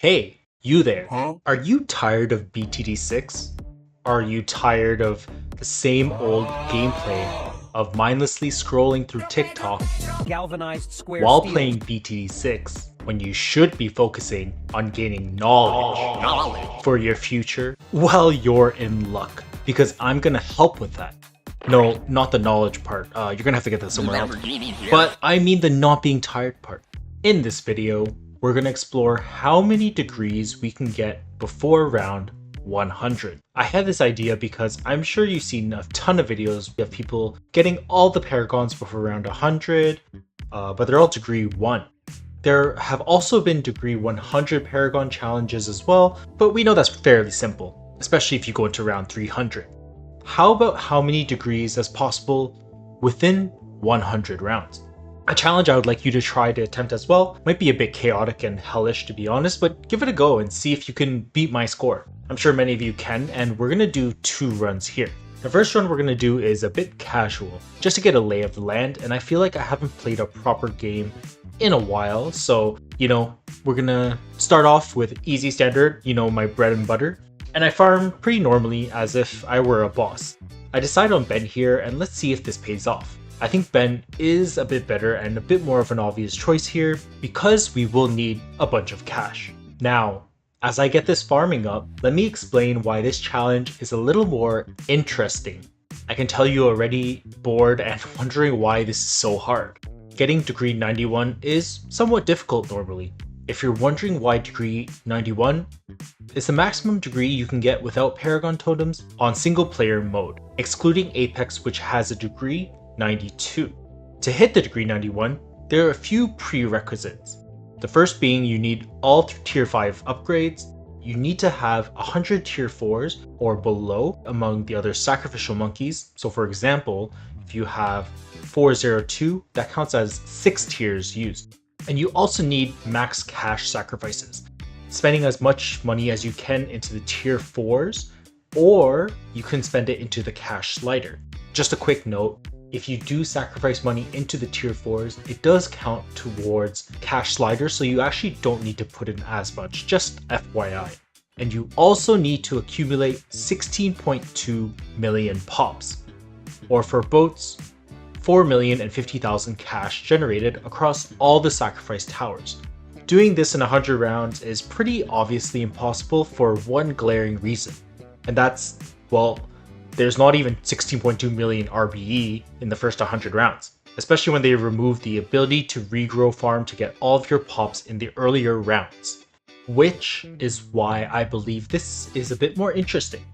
Hey, you there. Huh? Are you tired of BTD6? Are you tired of the same old gameplay of mindlessly scrolling through TikTok Galvanized square while steel. playing BTD6 when you should be focusing on gaining knowledge for your future? Well, you're in luck because I'm gonna help with that. No, not the knowledge part. You're gonna have to get that somewhere else. But I mean the not being tired part. In this video, we're gonna explore how many degrees we can get before round 100. I had this idea because I'm sure you've seen a ton of videos of people getting all the paragons before round 100, but they're all degree 1. There have also been degree 100 paragon challenges as well, but we know that's fairly simple, especially if you go into round 300. How about how many degrees as possible within 100 rounds? A challenge I would like you to try to attempt as well. Might be a bit chaotic and hellish to be honest, but give it a go and see if you can beat my score. I'm sure many of you can, and we're gonna do 2 runs here. The first run we're gonna do is a bit casual, just to get a lay of the land, and I feel like I haven't played a proper game in a while, so we're gonna start off with easy standard, my bread and butter. And I farm pretty normally as if I were a boss. I decide on Ben here, and let's see if this pays off. I think Ben is a bit better and a bit more of an obvious choice here because we will need a bunch of cash. Now, as I get this farming up, let me explain why this challenge is a little more interesting. I can tell you already bored and wondering why this is so hard. Getting degree 91 is somewhat difficult normally. If you're wondering why degree 91, it's the maximum degree you can get without Paragon totems on single player mode, excluding Apex which has a degree 92. To hit the degree 91, there are a few prerequisites. The first being you need all tier 5 upgrades, you need to have 100 tier 4s or below among the other sacrificial monkeys. So for example, if you have 402, that counts as 6 tiers used. And you also need max cash sacrifices, spending as much money as you can into the tier 4s, or you can spend it into the cash slider. Just a quick note, if you do sacrifice money into the tier 4s, it does count towards cash slider, so you actually don't need to put in as much, just FYI. And you also need to accumulate 16.2 million pops, or for boats, 4,050,000 cash generated across all the sacrifice towers. Doing this in 100 rounds is pretty obviously impossible for one glaring reason, and that's, well, there's not even 16.2 million RBE in the first 100 rounds, especially when they remove the ability to regrow farm to get all of your pops in the earlier rounds, which is why I believe this is a bit more interesting.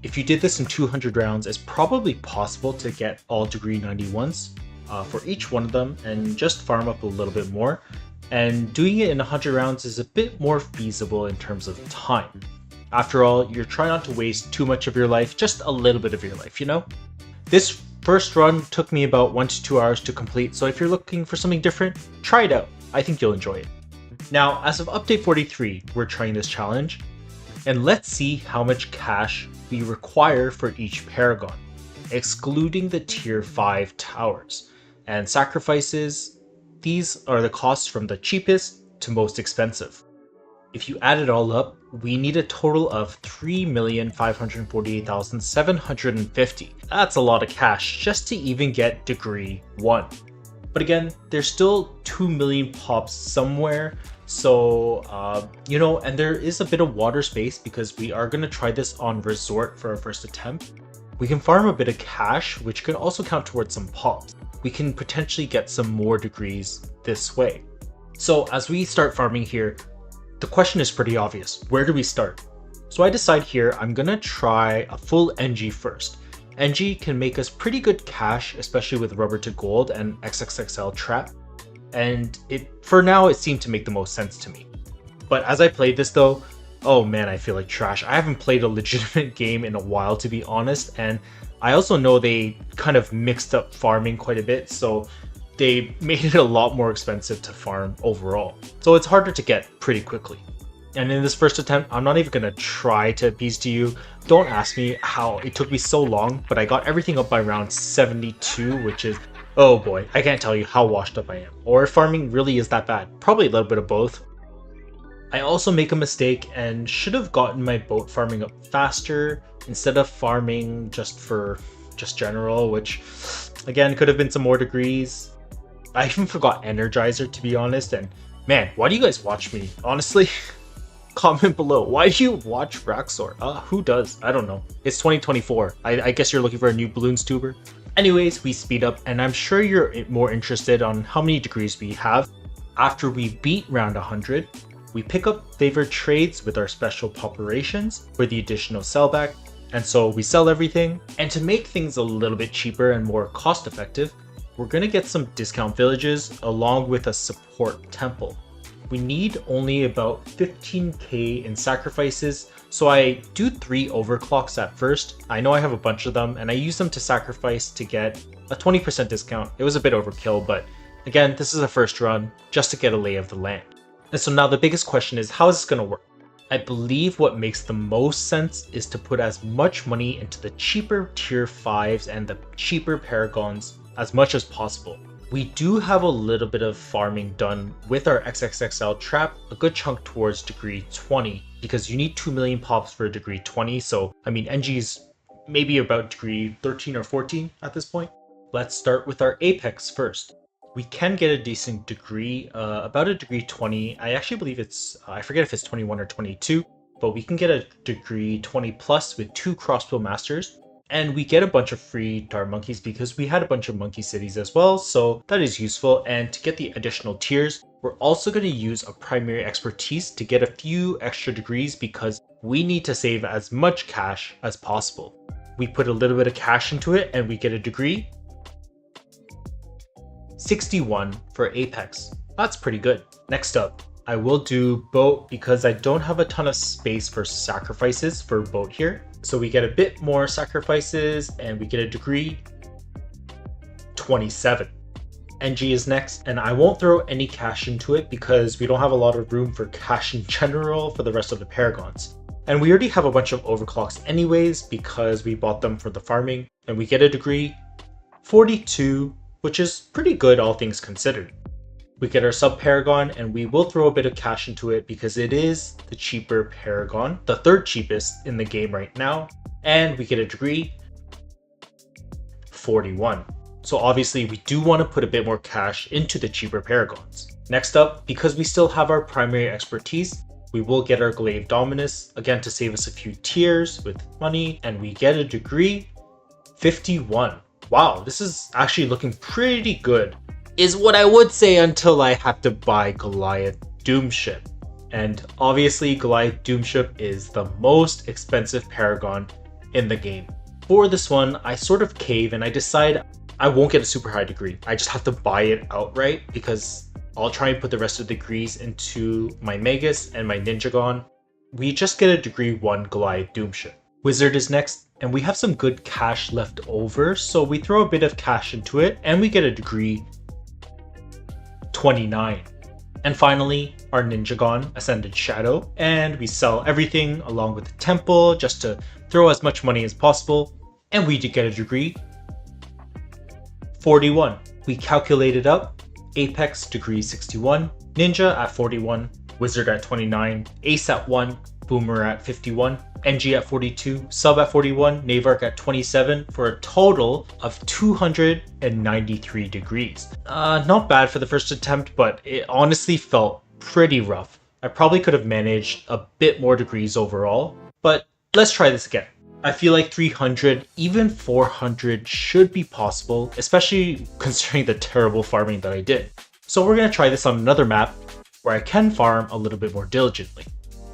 If you did this in 200 rounds, it's probably possible to get all degree 91s for each one of them and just farm up a little bit more. And doing it in 100 rounds is a bit more feasible in terms of time. After all, you're trying not to waste too much of your life, just a little bit of your life, This first run took me about 1 to 2 hours to complete, so if you're looking for something different, try it out. I think you'll enjoy it. Now, as of update 43, we're trying this challenge, and let's see how much cash we require for each paragon, excluding the tier 5 towers. And sacrifices, these are the costs from the cheapest to most expensive. If you add it all up, we need a total of 3,548,750. That's a lot of cash just to even get degree 1. But again, there's still 2 million pops somewhere, so and there is a bit of water space because we are going to try this on resort for our first attempt. We can farm a bit of cash, which could also count towards some pops. We can potentially get some more degrees this way. So as we start farming here, the question is pretty obvious. Where do we start? So I decide here I'm gonna try a full NG first. NG can make us pretty good cash, especially with rubber to gold and XXXL trap. And for now, it seemed to make the most sense to me. But as I played this though, oh man, I feel like trash. I haven't played a legitimate game in a while, to be honest. And I also know they kind of mixed up farming quite a bit, so they made it a lot more expensive to farm overall. So it's harder to get pretty quickly. And in this first attempt, I'm not even gonna try to appease to you. Don't ask me how it took me so long, but I got everything up by round 72, which is, oh boy, I can't tell you how washed up I am. Or if farming really is that bad. Probably a little bit of both. I also make a mistake and should have gotten my boat farming up faster instead of farming just general, which again could have been some more degrees. I even forgot Energizer, to be honest, and man, why do you guys watch me? Honestly, comment below. Why do you watch Raxor? Who does? I don't know. It's 2024. I guess you're looking for a new Bloons tuber. Anyways, we speed up, and I'm sure you're more interested on how many degrees we have. After we beat round 100, we pick up favored trades with our special populations for the additional sellback, and so we sell everything. And to make things a little bit cheaper and more cost effective, we're going to get some discount villages along with a support temple. We need only about 15k in sacrifices, so I do 3 overclocks at first. I know I have a bunch of them and I use them to sacrifice to get a 20% discount. It was a bit overkill, but again, this is a first run just to get a lay of the land. And so now the biggest question is, how is this going to work? I believe what makes the most sense is to put as much money into the cheaper tier 5s and the cheaper paragons as much as possible. We do have a little bit of farming done with our XXXL trap, a good chunk towards degree 20, because you need 2 million pops for degree 20. So, I mean, NG's maybe about degree 13 or 14 at this point. Let's start with our Apex first. We can get a decent degree, about a degree 20. I actually believe it's, I forget if it's 21 or 22, but we can get a degree 20 plus with 2 crossbow masters. And we get a bunch of free dart monkeys because we had a bunch of monkey cities as well, so that is useful. And to get the additional tiers, we're also going to use a primary expertise to get a few extra degrees because we need to save as much cash as possible. We put a little bit of cash into it and we get a degree. 61 for Apex. That's pretty good. Next up, I will do boat because I don't have a ton of space for sacrifices for boat here. So we get a bit more sacrifices and we get a degree. 27. NG is next, and I won't throw any cash into it because we don't have a lot of room for cash in general for the rest of the paragons. And we already have a bunch of overclocks anyways because we bought them for the farming, and we get a degree. 42, which is pretty good all things considered. We get our sub paragon and we will throw a bit of cash into it because it is the cheaper paragon, the third cheapest in the game right now, and we get a degree. 41. So obviously we do want to put a bit more cash into the cheaper paragons. Next up, because we still have our primary expertise, we will get our glaive dominus again to save us a few tiers with money, and we get a degree. 51. Wow, this is actually looking pretty good, is what I would say until I have to buy Goliath Doomship. And obviously Goliath Doomship is the most expensive paragon in the game. For this one, I sort of cave and I decide I won't get a super high degree. I just have to buy it outright because I'll try and put the rest of the degrees into my Magus and my Ninjagon. We just get a degree 1 Goliath Doomship. Wizard is next, and we have some good cash left over, so we throw a bit of cash into it and we get a degree. 29. And finally, our Ninjagon Ascended Shadow, and we sell everything along with the temple just to throw as much money as possible, and we did get a degree. 41. We calculated up Apex degree 61, Ninja at 41, Wizard at 29, Ace at 1, Boomer at 51, NG at 42, Sub at 41, Navark at 27 for a total of 293 degrees. Not bad for the first attempt, but it honestly felt pretty rough. I probably could have managed a bit more degrees overall, but let's try this again. I feel like 300, even 400 should be possible, especially considering the terrible farming that I did. So we're going to try this on another map where I can farm a little bit more diligently.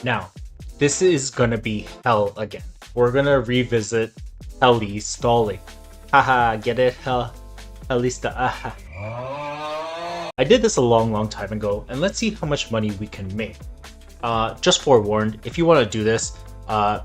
Now, this is going to be hell again. We're going to revisit Heli stalling. Haha, get it? Helista, aha. I did this a long time ago, and let's see how much money we can make. Just forewarned, if you want to do this,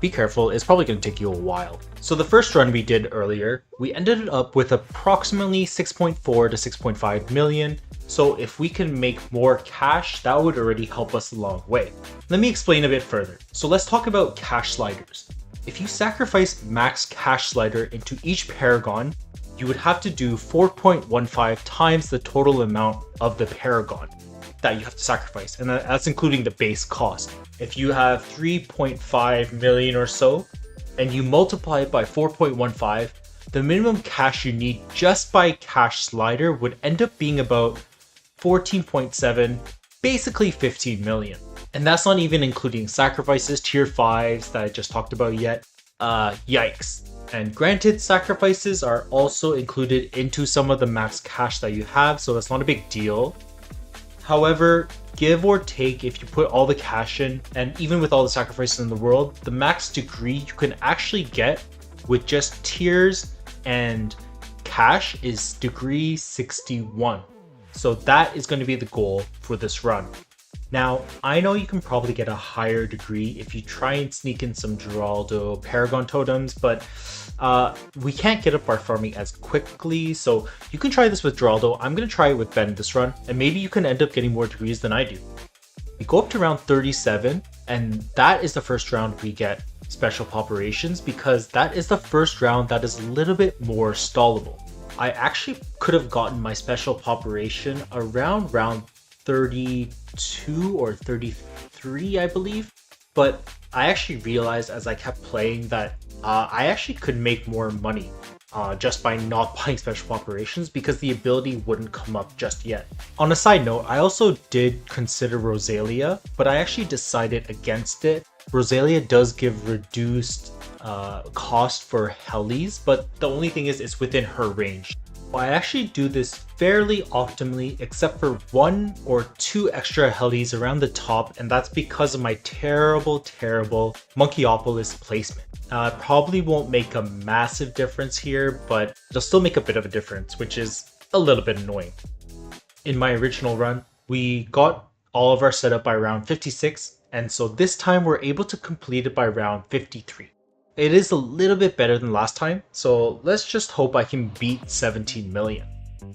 be careful, it's probably going to take you a while. So the first run we did earlier, we ended up with approximately 6.4 to 6.5 million. So if we can make more cash, that would already help us a long way. Let me explain a bit further. So let's talk about cash sliders. If you sacrifice max cash slider into each paragon, you would have to do 4.15 times the total amount of the paragon. that you have to sacrifice, and that's including the base cost. If you have 3.5 million or so, and you multiply it by 4.15, the minimum cash you need just by cash slider would end up being about 14.7, basically 15 million. And that's not even including sacrifices, tier 5s that I just talked about yet. Yikes. And granted, sacrifices are also included into some of the max cash that you have, so it's not a big deal. However, give or take, if you put all the cash in, and even with all the sacrifices in the world, the max degree you can actually get with just tiers and cash is degree 61. So that is going to be the goal for this run. Now, I know you can probably get a higher degree if you try and sneak in some Geraldo Paragon totems, but we can't get up our farming as quickly, so you can try this with Geraldo. I'm going to try it with Ben this run, and maybe you can end up getting more degrees than I do. We go up to round 37, and that is the first round we get special populations, because that is the first round that is a little bit more stallable. I actually could have gotten my special population around round 32 or 33, I believe, but I actually realized as I kept playing that I actually could make more money just by not buying special operations because the ability wouldn't come up just yet. On a side note, I also did consider Rosalia, but I actually decided against it. Rosalia does give reduced cost for helis, but the only thing is it's within her range. I actually do this fairly optimally, except for 1 or 2 extra helis around the top, and that's because of my terrible Monkeyopolis placement. It probably won't make a massive difference here, but it'll still make a bit of a difference, which is a little bit annoying. In my original run, we got all of our setup by round 56, and so this time we're able to complete it by round 53. It is a little bit better than last time, so let's just hope I can beat 17 million.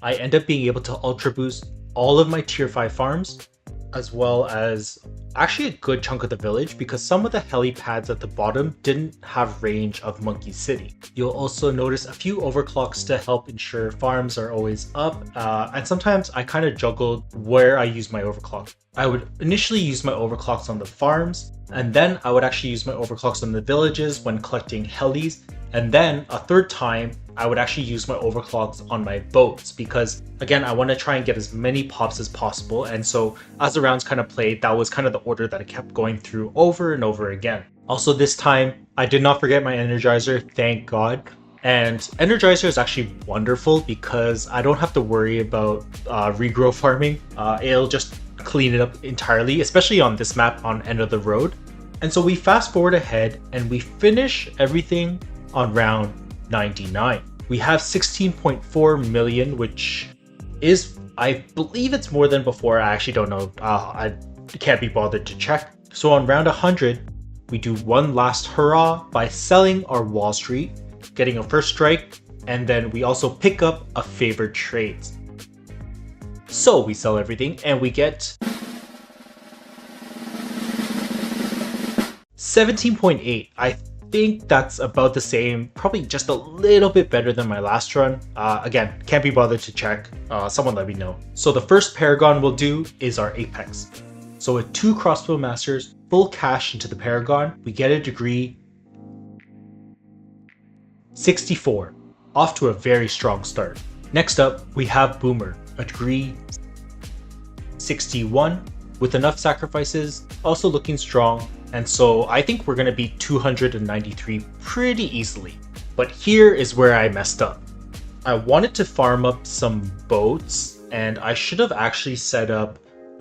I end up being able to ultra boost all of my tier 5 farms, as well as actually a good chunk of the village, because some of the helipads at the bottom didn't have range of Monkey City. You'll also notice a few overclocks to help ensure farms are always up, and sometimes I kind of juggled where I use my overclock. I would initially use my overclocks on the farms, and then I would actually use my overclocks on the villages when collecting helis, and then a third time I would actually use my overclocks on my boats, because again, I want to try and get as many pops as possible, and so as the rounds kind of played, that was kind of the order that I kept going through over and over again. Also this time, I did not forget my Energizer, thank God. And Energizer is actually wonderful because I don't have to worry about regrow farming. It'll just clean it up entirely, especially on this map on End of the Road. And so we fast forward ahead and we finish everything on round 99. We have 16.4 million, which is, I believe it's more than before. I actually don't know. I can't be bothered to check. So on round 100, we do one last hurrah by selling our Wall Street, getting a first strike, and then we also pick up a favored trades. So we sell everything and we get 17.8. I think that's about the same, probably just a little bit better than my last run. Again, can't be bothered to check. Someone let me know. So the first Paragon we'll do is our Apex. So with 2 Crossbow Masters, full cash into the Paragon, we get a degree 64. Off to a very strong start. Next up, we have Boomer, a degree 61 with enough sacrifices, also looking strong. And so I think we're going to beat 293 pretty easily. But here is where I messed up. I wanted to farm up some boats, and I should have actually set up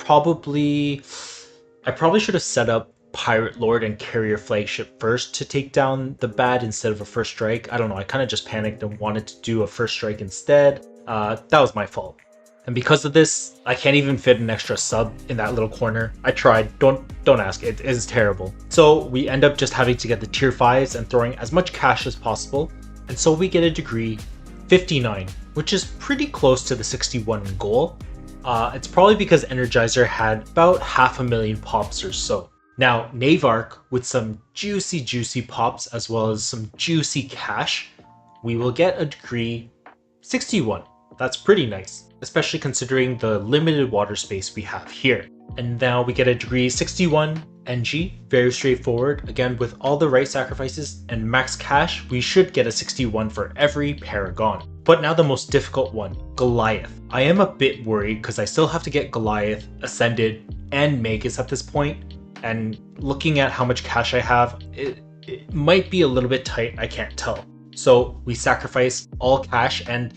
I probably should have set up Pirate Lord and Carrier Flagship first to take down the bad instead of a first strike. I don't know, I kind of just panicked and wanted to do a first strike instead. That was my fault. And because of this, I can't even fit an extra sub in that little corner. I tried, don't ask, it is terrible. So we end up just having to get the tier 5s and throwing as much cash as possible. And so we get a degree 59, which is pretty close to the 61 goal. It's probably because Energizer had about 500,000 pops or so. Now, Navark, with some juicy pops as well as some juicy cash, we will get a degree 61. That's pretty nice. especially considering the limited water space we have here. And now we get a degree 61 NG, very straightforward. Again, with all the right sacrifices and max cash, we should get a 61 for every Paragon. But now the most difficult one, Goliath. I am a bit worried because I still have to get Goliath, Ascended, and Magus at this point. And looking at how much cash I have, it might be a little bit tight, I can't tell. So we sacrifice all cash and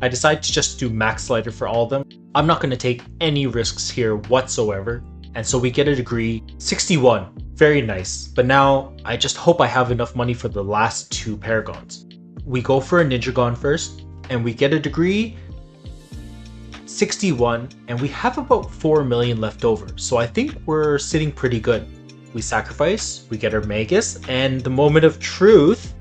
I decide to just do max slider for all of them. I'm not going to take any risks here whatsoever. And so we get a degree 61. Very nice. But now I just hope I have enough money for the last 2 Paragons. We go for a Ninjagon first and we get a degree 61 and we have about 4 million left over. So I think we're sitting pretty good. We sacrifice, we get our Magus, and the moment of truth,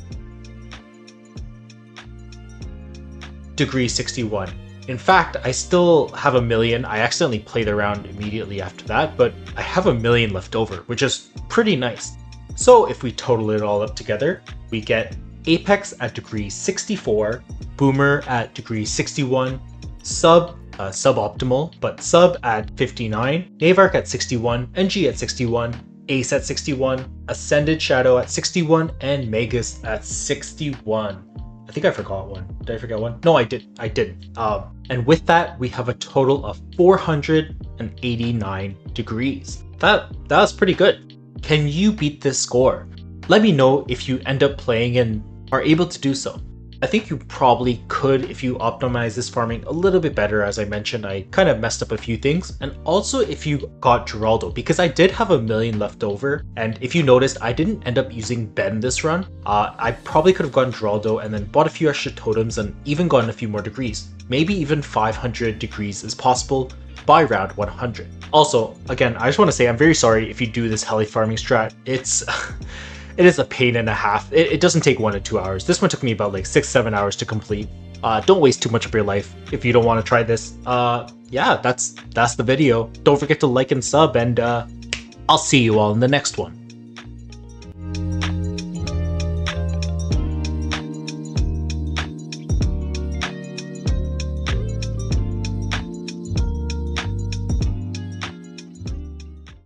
degree 61. In fact, I still have 1 million. I accidentally played around immediately after that, but I have 1 million left over, which is pretty nice. So if we total it all up together, we get Apex at degree 64, Boomer at degree 61, suboptimal, but sub at 59, Navark at 61, NG at 61, Ace at 61, Ascended Shadow at 61, and Magus at 61. I think I forgot one. Did I forget one? No, I didn't. And with that, we have a total of 489 degrees. That's pretty good. Can you beat this score? Let me know if you end up playing and are able to do so. I think you probably could if you optimize this farming a little bit better. As I mentioned, I kind of messed up a few things. And also if you got Geraldo, because I did have 1 million left over. And if you noticed, I didn't end up using Ben this run. I probably could have gotten Geraldo and then bought a few extra totems and even gotten a few more degrees. Maybe even 500 degrees is possible by round 100. Also, again, I just want to say I'm very sorry if you do this heli farming strat. It is a pain and a half. It doesn't take 1 to 2 hours. This one took me about like 6-7 hours to complete. Don't waste too much of your life if you don't want to try this. Yeah, that's the video. Don't forget to like and sub, and I'll see you all in the next one.